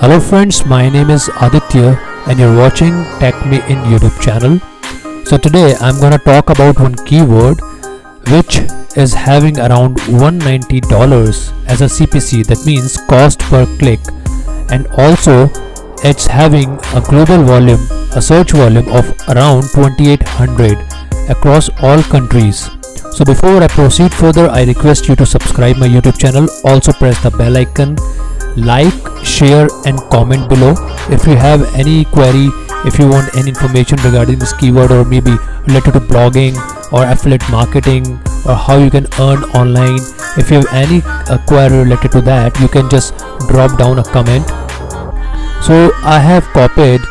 Hello friends, my name is Aditya and you're watching TechMe in YouTube channel. So today I'm gonna talk about one keyword which is having around $190 as a CPC, that means cost per click, and also it's having a global volume, a search volume of around 2800 across all countries. So before I proceed further, I request you to subscribe my YouTube channel. Also press the bell icon, like, share and comment below. If you have any query, if you want any information regarding this keyword or maybe related to blogging or affiliate marketing or how you can earn online, if you have any query related to that, you can just drop down a comment. So I have copied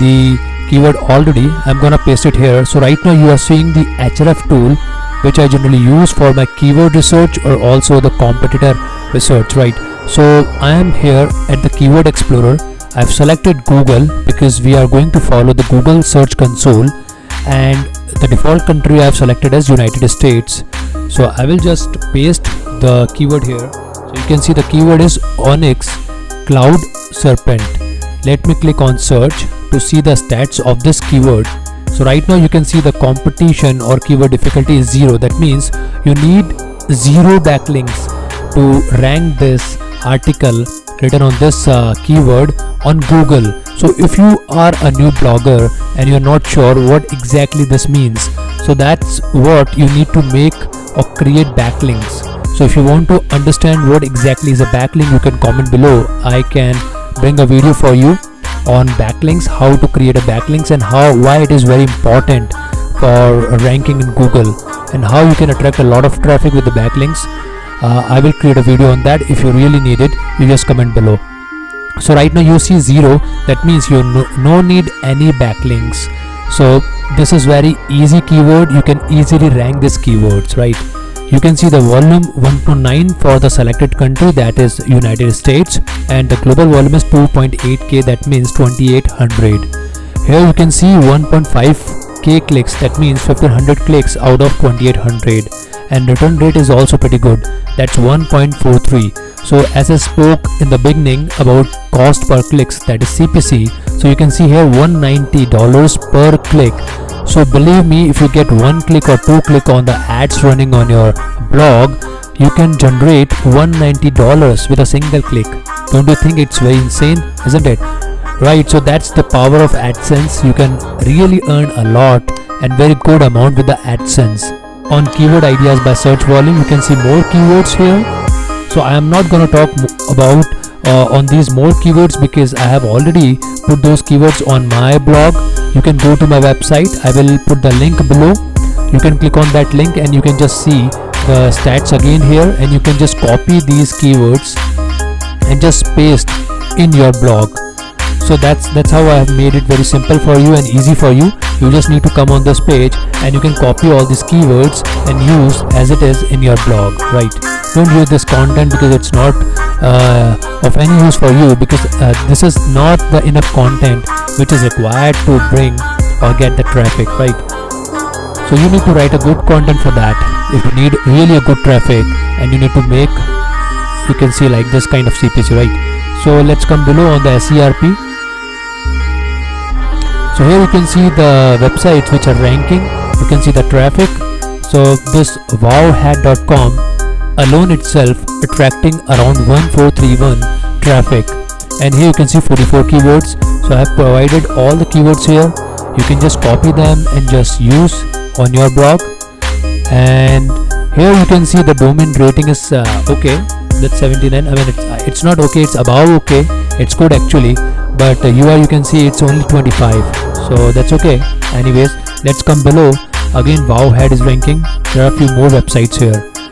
the keyword already. I'm gonna paste it here. So right now you are seeing the Href tool which I generally use for my keyword research or also the competitor research, right? So I am here at the keyword explorer. I've selected Google because we are going to follow the Google search console, and the default country I've selected as United States. So I will just paste the keyword here. So you can see the keyword is Onyx Cloud Serpent. Let me click on search to see the stats of this keyword. So right now you can see the competition or keyword difficulty is 0. That means you need 0 backlinks to rank this article written on this keyword on Google. So if you are a new blogger and you're not sure what exactly this means, so that's what you need to make or create backlinks. So if you want to understand what exactly is a backlink, you can comment below. I can bring a video for you on backlinks, how to create a backlinks and why it is very important for ranking in Google and how you can attract a lot of traffic with the backlinks. I will create a video on that. If you really need it, you just comment below. So right now you see 0, that means you no need any backlinks. So this is very easy keyword. You can easily rank these keywords, right? You can see the volume 1.9 for the selected country, that is United States, and the global volume is 2.8k, that means 2800. Here you can see 1.5k clicks, that means 1500 clicks out of 2800, and return rate is also pretty good, that's 1.43. So as I spoke in the beginning about cost per clicks, that is CPC, so you can see here $190 per click. So believe me, if you get 1 click or 2 click on the ads running on your blog, you can generate $190 with a single click. Don't you think it's very insane, isn't it? Right, so that's the power of AdSense. You can really earn a lot and very good amount with the AdSense. On keyword ideas by search volume, you can see more keywords here. So I am not going to talk about on these more keywords because I have already put those keywords on my blog. You can go to my website. I will put the link below. You can click on that link and you can just see the stats again here, and you can just copy these keywords and just paste in your blog. So that's how I have made it very simple for you and easy for you. You just need to come on this page and you can copy all these keywords and use as it is in your blog, right? Don't use this content because it's not of any use for you, because this is not the enough content which is required to bring or get the traffic, right? So you need to write a good content for that. If you need really a good traffic and you need to make, you can see like this kind of CPC, right? So let's come below on the SERP. So here you can see the websites which are ranking. You can see the traffic. So this wowhat.com alone itself attracting around 1431 traffic, and here you can see 44 keywords. So I have provided all the keywords here. You can just copy them and just use on your blog. And here you can see the domain rating is okay, that's 79. I mean it's not okay, it's above okay, it's good actually, but UI you can see it's only 25, so that's okay. Anyways, let's come below. Again, Wowhat is ranking. There are a few more websites here.